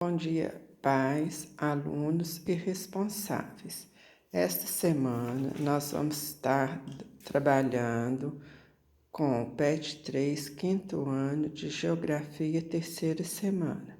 Bom dia, pais, alunos e responsáveis. Esta semana nós vamos estar trabalhando com o PET 3, quinto ano de Geografia, terceira semana.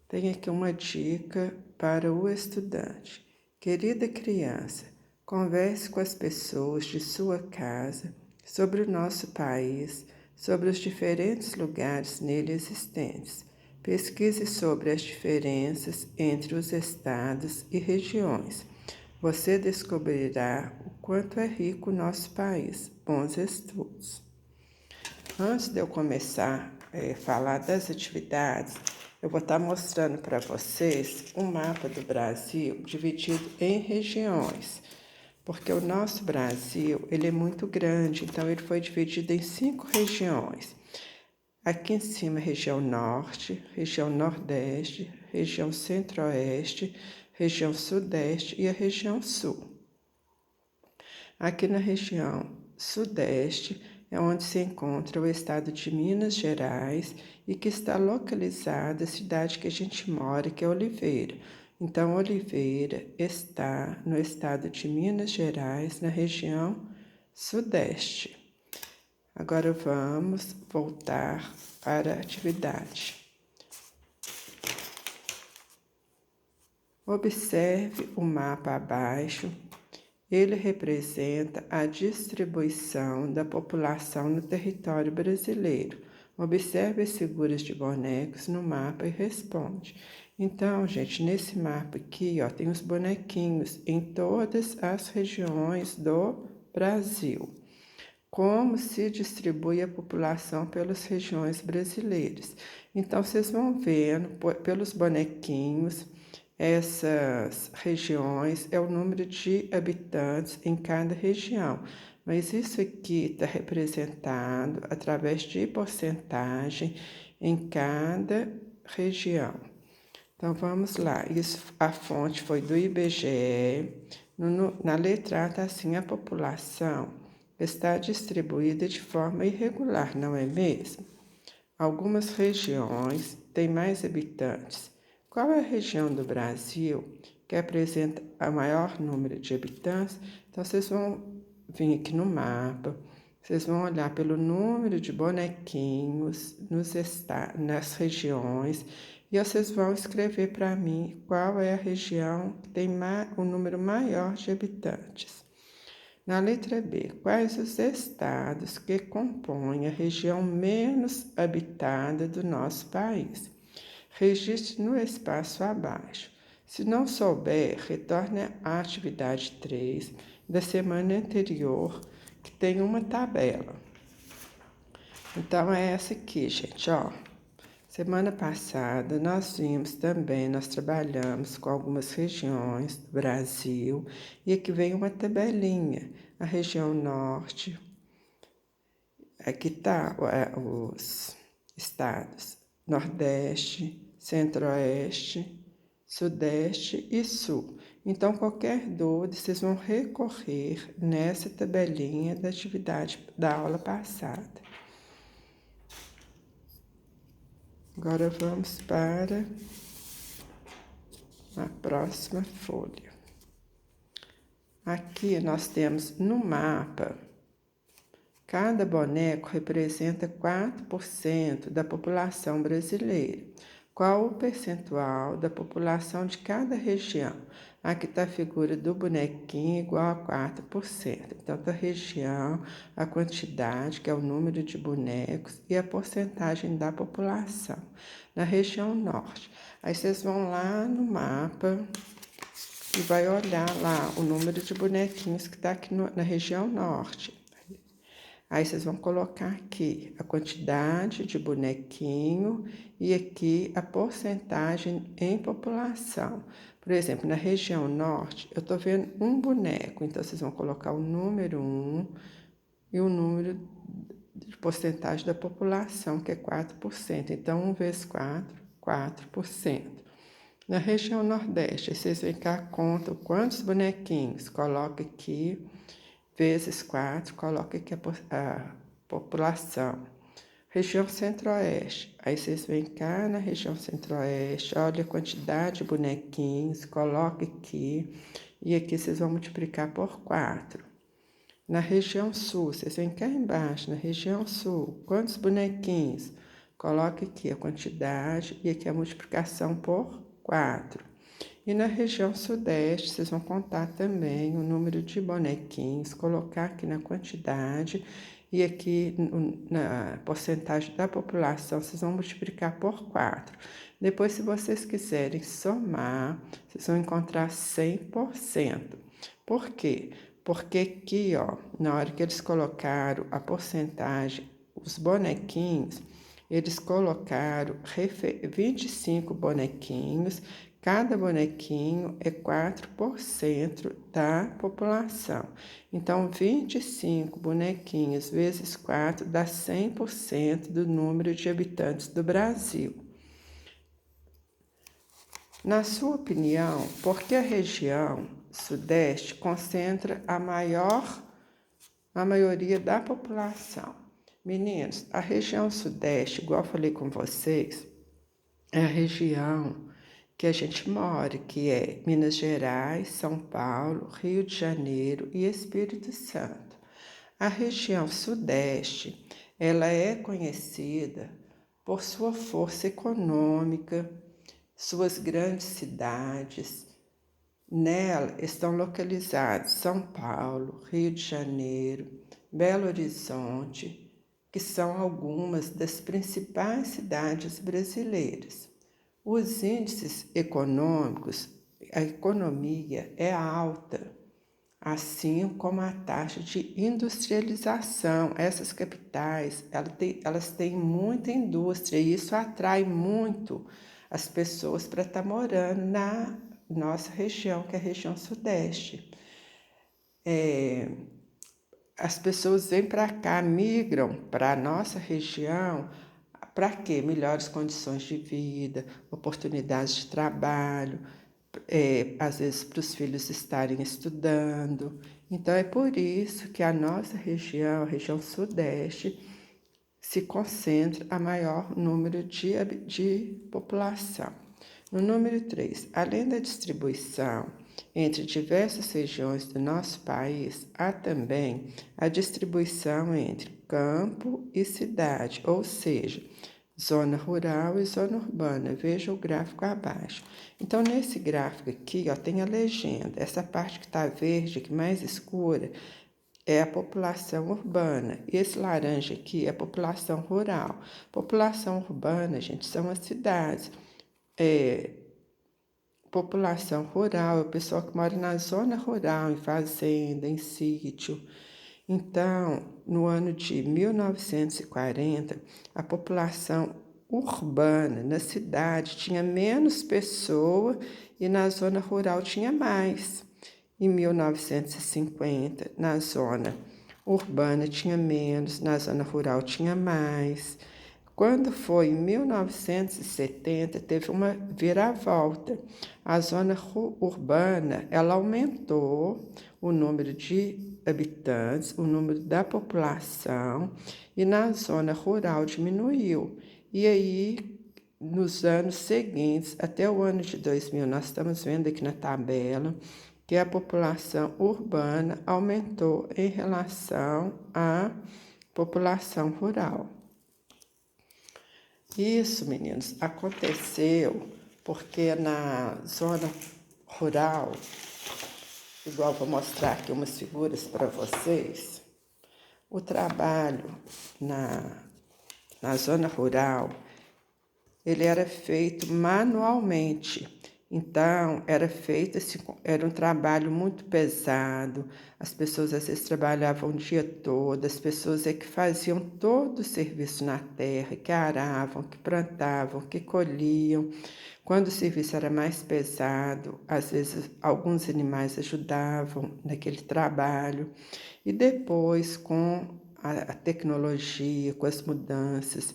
Tem aqui uma dica para o estudante. Querida criança, converse com as pessoas de sua casa sobre o nosso país, sobre os diferentes lugares nele existentes. Pesquise sobre as diferenças entre os estados e regiões. Você descobrirá o quanto é rico o nosso país. Bons estudos! Antes de eu começar a falar das atividades, eu vou estar mostrando para vocês um mapa do Brasil dividido em regiões, porque o nosso Brasil ele é muito grande, então ele foi dividido em 5 regiões. Aqui em cima, região norte, região nordeste, região centro-oeste, região sudeste e a região sul. Aqui na região sudeste é onde se encontra o estado de Minas Gerais e que está localizada a cidade que a gente mora, que é Oliveira. Então, Oliveira está no estado de Minas Gerais, na região sudeste. Agora vamos voltar para a atividade. Observe o mapa abaixo. Ele representa a distribuição da população no território brasileiro. Observe as figuras de bonecos no mapa e responde. Então, gente, nesse mapa aqui, ó, tem os bonequinhos em todas as regiões do Brasil. Como se distribui a população pelas regiões brasileiras. Então, vocês vão vendo pelos bonequinhos, essas regiões é o número de habitantes em cada região, mas isso aqui está representado através de porcentagem em cada região. Então vamos lá, a fonte foi do IBGE, na letra A está assim, a população está distribuída de forma irregular, não é mesmo? Algumas regiões têm mais habitantes. Qual é a região do Brasil que apresenta o maior número de habitantes? Então, vocês vão vir aqui no mapa, vocês vão olhar pelo número de bonequinhos nas regiões e vocês vão escrever para mim qual é a região que tem o número maior de habitantes. Na letra B, quais os estados que compõem a região menos habitada do nosso país? Registre no espaço abaixo. Se não souber, retorne à atividade 3 da semana anterior, que tem uma tabela. Então, é essa aqui, gente, ó. Semana passada, nós trabalhamos com algumas regiões do Brasil, e aqui vem uma tabelinha. A região norte, aqui tá os estados nordeste, centro-oeste, sudeste e sul. Então, qualquer dúvida, vocês vão recorrer nessa tabelinha da atividade da aula passada. Agora vamos para a próxima folha. Aqui nós temos no mapa, cada boneco representa 4% da população brasileira. Qual o percentual da população de cada região? Aqui está a figura do bonequinho igual a 4%. Então, da região, a quantidade, que é o número de bonecos, e a porcentagem da população. Na região norte. Aí vocês vão lá no mapa e vai olhar lá o número de bonequinhos que está aqui na região norte. Aí vocês vão colocar aqui a quantidade de bonequinho e aqui a porcentagem em população. Por exemplo, na região norte, eu estou vendo um boneco, então vocês vão colocar o número 1 e o número de porcentagem da população, que é 4%. Então, 1 vezes 4, 4%. Na região nordeste, vocês vêm cá, contam quantos bonequinhos, coloca aqui, vezes 4, coloca aqui a população. Região Centro-Oeste. Aí vocês vêm cá na região Centro-Oeste, olha a quantidade de bonequinhos, coloca aqui, e aqui vocês vão multiplicar por 4. Na região Sul, vocês vêm cá embaixo, na região Sul, quantos bonequinhos? Coloca aqui a quantidade e aqui a multiplicação por 4. E na região Sudeste, vocês vão contar também o número de bonequinhos, colocar aqui na quantidade e aqui na porcentagem da população, vocês vão multiplicar por 4. Depois, se vocês quiserem somar, vocês vão encontrar 100%. Por quê? Porque aqui, ó, na hora que eles colocaram a porcentagem, os bonequinhos, eles colocaram 25 bonequinhos, cada bonequinho é 4% da população. Então, 25 bonequinhos vezes 4 dá 100% do número de habitantes do Brasil. Na sua opinião, por que a região Sudeste concentra a maioria da população? Meninos, a região Sudeste, igual eu falei com vocês, é a região que a gente mora, que é Minas Gerais, São Paulo, Rio de Janeiro e Espírito Santo. A região Sudeste, ela é conhecida por sua força econômica, suas grandes cidades. Nela estão localizados São Paulo, Rio de Janeiro, Belo Horizonte, que são algumas das principais cidades brasileiras. Os índices econômicos, a economia é alta, assim como a taxa de industrialização. Essas capitais, elas têm muita indústria e isso atrai muito as pessoas para estar morando na nossa região, que é a região Sudeste. As pessoas vêm para cá, migram para a nossa região. Para quê? Melhores condições de vida, oportunidades de trabalho, às vezes para os filhos estarem estudando. Então é por isso que a nossa região, a região Sudeste, se concentra a maior número de população. No número 3, além da distribuição entre diversas regiões do nosso país, há também a distribuição entre campo e cidade, ou seja, zona rural e zona urbana. Veja o gráfico abaixo. Então, nesse gráfico aqui, ó, tem a legenda. Essa parte que está verde, que mais escura, é a população urbana. Esse laranja aqui é a população rural. População urbana, gente, são as cidades. População rural é o pessoal que mora na zona rural, em fazenda, em sítio. Então, no ano de 1940, a população urbana na cidade tinha menos pessoas e na zona rural tinha mais. Em 1950, na zona urbana tinha menos, na zona rural tinha mais. Quando foi em 1970, teve uma viravolta. A zona urbana, ela aumentou o número de habitantes, o número da população, e na zona rural diminuiu. E aí, nos anos seguintes, até o ano de 2000, nós estamos vendo aqui na tabela que a população urbana aumentou em relação à população rural. Isso, meninos, aconteceu porque na zona rural, igual vou mostrar aqui umas figuras para vocês, o trabalho na zona rural, ele era feito manualmente. Então, era um trabalho muito pesado, as pessoas às vezes trabalhavam o dia todo, as pessoas que faziam todo o serviço na terra, que aravam, que plantavam, que colhiam. Quando o serviço era mais pesado, às vezes alguns animais ajudavam naquele trabalho. E depois, com a tecnologia, com as mudanças,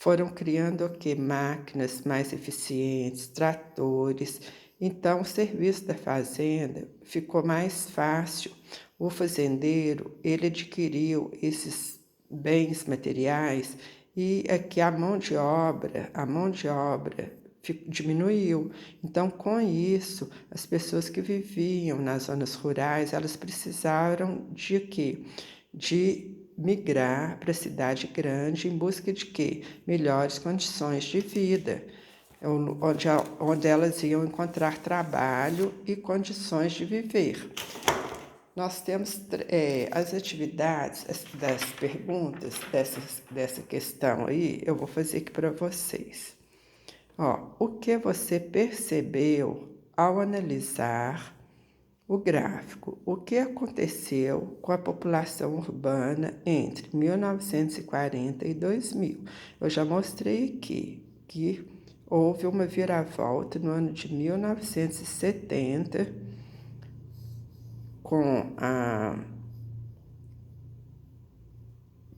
foram criando o quê? Máquinas mais eficientes, tratores. Então, o serviço da fazenda ficou mais fácil. O fazendeiro, ele adquiriu esses bens materiais E aqui a mão de obra diminuiu. Então, com isso, as pessoas que viviam nas zonas rurais, elas precisaram de quê? De migrar para a cidade grande em busca de quê? Melhores condições de vida, onde elas iam encontrar trabalho e condições de viver. Nós temos as atividades das perguntas dessa questão aí, eu vou fazer aqui para vocês. Ó, o que você percebeu ao analisar o gráfico? O que aconteceu com a população urbana entre 1940 e 2000? Eu já mostrei aqui que houve uma viravolta no ano de 1970 com a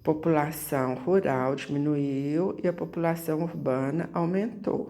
população rural diminuiu e a população urbana aumentou.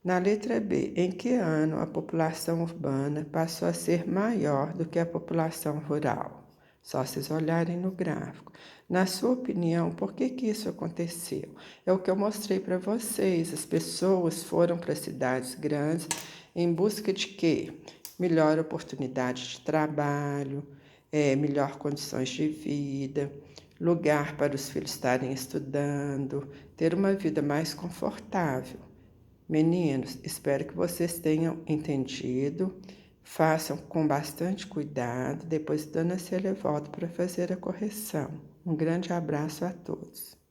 Na letra B, em que ano a população urbana passou a ser maior do que a população rural? Só vocês olharem no gráfico. Na sua opinião, por que isso aconteceu? É o que eu mostrei para vocês. As pessoas foram para cidades grandes em busca de quê? Melhor oportunidade de trabalho, melhor condições de vida, lugar para os filhos estarem estudando, ter uma vida mais confortável. Meninos, espero que vocês tenham entendido. Façam com bastante cuidado. Depois, Dona Célia volta para fazer a correção. Um grande abraço a todos.